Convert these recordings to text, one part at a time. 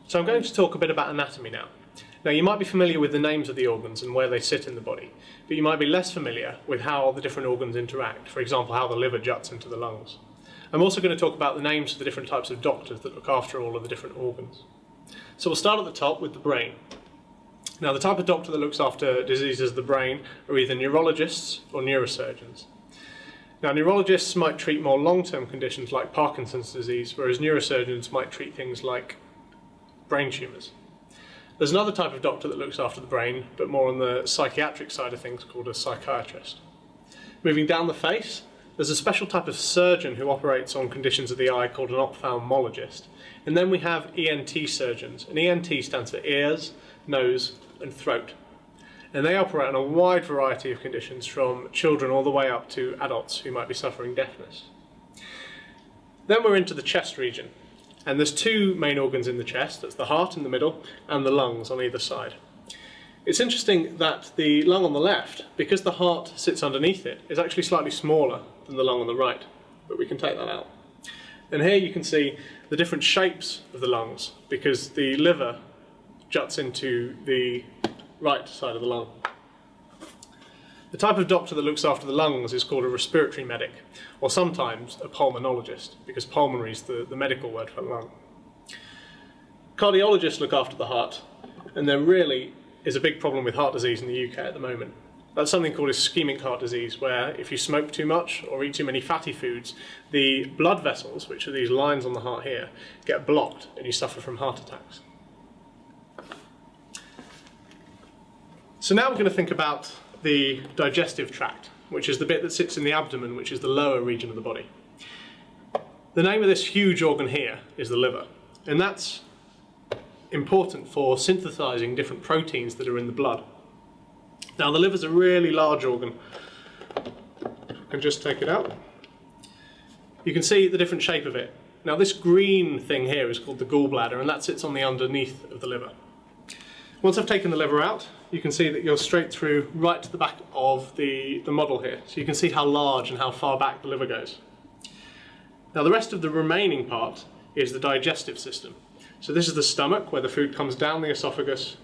So I'm going to talk a bit about anatomy now. Now you might be familiar with the names of the organs and where they sit in the body, but you might be less familiar with how the different organs interact, for example how the liver juts into the lungs. I'm also going to talk about the names of the different types of doctors that look after all of the different organs. So we'll start at the top with the brain. Now the type of doctor that looks after diseases of the brain are either neurologists or neurosurgeons. Now neurologists might treat more long-term conditions like Parkinson's disease, whereas neurosurgeons might treat things like brain tumours. There's another type of doctor that looks after the brain, but more on the psychiatric side of things, called a psychiatrist. Moving down the face, there's a special type of surgeon who operates on conditions of the eye called an ophthalmologist. And then we have ENT surgeons. And ENT stands for ears, nose and throat. And they operate on a wide variety of conditions, from children all the way up to adults who might be suffering deafness. Then we're into the chest region. And there's two main organs in the chest. That's the heart in the middle and the lungs on either side. It's interesting that the lung on the left, because the heart sits underneath it, is actually slightly smaller than the lung on the right, but we can take that out. And here you can see the different shapes of the lungs, because the liver juts into the right side of the lung. The type of doctor that looks after the lungs is called a respiratory medic, or sometimes a pulmonologist, because pulmonary is the medical word for lung. Cardiologists look after the heart, and there really is a big problem with heart disease in the UK at the moment. That's something called ischemic heart disease, where if you smoke too much or eat too many fatty foods, the blood vessels, which are these lines on the heart here, get blocked and you suffer from heart attacks. So now we're going to think about the digestive tract, which is the bit that sits in the abdomen, which is the lower region of the body. The name of this huge organ here is the liver, and that's important for synthesizing different proteins that are in the blood. Now the liver's a really large organ. I can just take it out. You can see the different shape of it. Now this green thing here is called the gallbladder, and that sits on the underneath of the liver. Once I've taken the liver out, you can see that you're straight through right to the back of the model here. So you can see how large and how far back the liver goes. Now the rest of the remaining part is the digestive system. So this is the stomach, where the food comes down the esophagus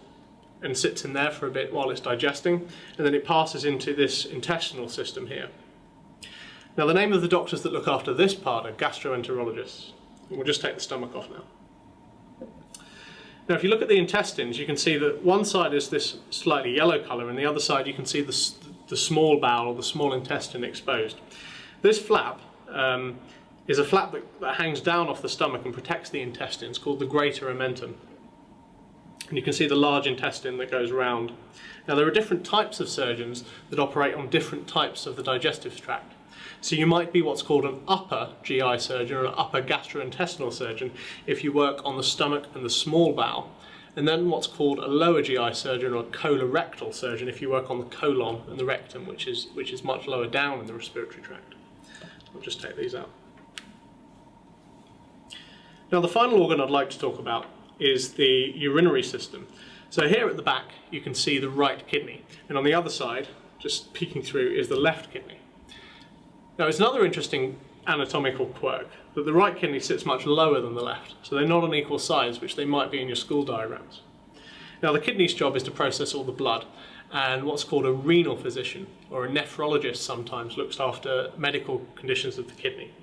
and sits in there for a bit while it's digesting, and then it passes into this intestinal system here. Now the name of the doctors that look after this part are gastroenterologists. And we'll just take the stomach off now. Now if you look at the intestines, you can see that one side is this slightly yellow colour, and the other side you can see the small bowel or the small intestine exposed. This flap is a flap that hangs down off the stomach and protects the intestines, called the greater omentum. And you can see the large intestine that goes round. Now there are different types of surgeons that operate on different types of the digestive tract. So you might be what's called an upper GI surgeon or an upper gastrointestinal surgeon if you work on the stomach and the small bowel, and then what's called a lower GI surgeon or a colorectal surgeon if you work on the colon and the rectum, which is much lower down in the respiratory tract. I'll just take these out. Now the final organ I'd like to talk about is the urinary system. So here at the back you can see the right kidney, and on the other side, just peeking through, is the left kidney. Now it's another interesting anatomical quirk that the right kidney sits much lower than the left, so they're not on equal sides, which they might be in your school diagrams. Now the kidney's job is to process all the blood, and what's called a renal physician, or a nephrologist sometimes, looks after medical conditions of the kidney.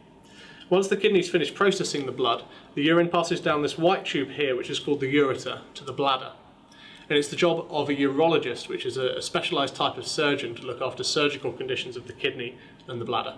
Once the kidney's finished processing the blood, the urine passes down this white tube here, which is called the ureter, to the bladder. And it's the job of a urologist, which is a specialised type of surgeon, to look after surgical conditions of the kidney and the bladder.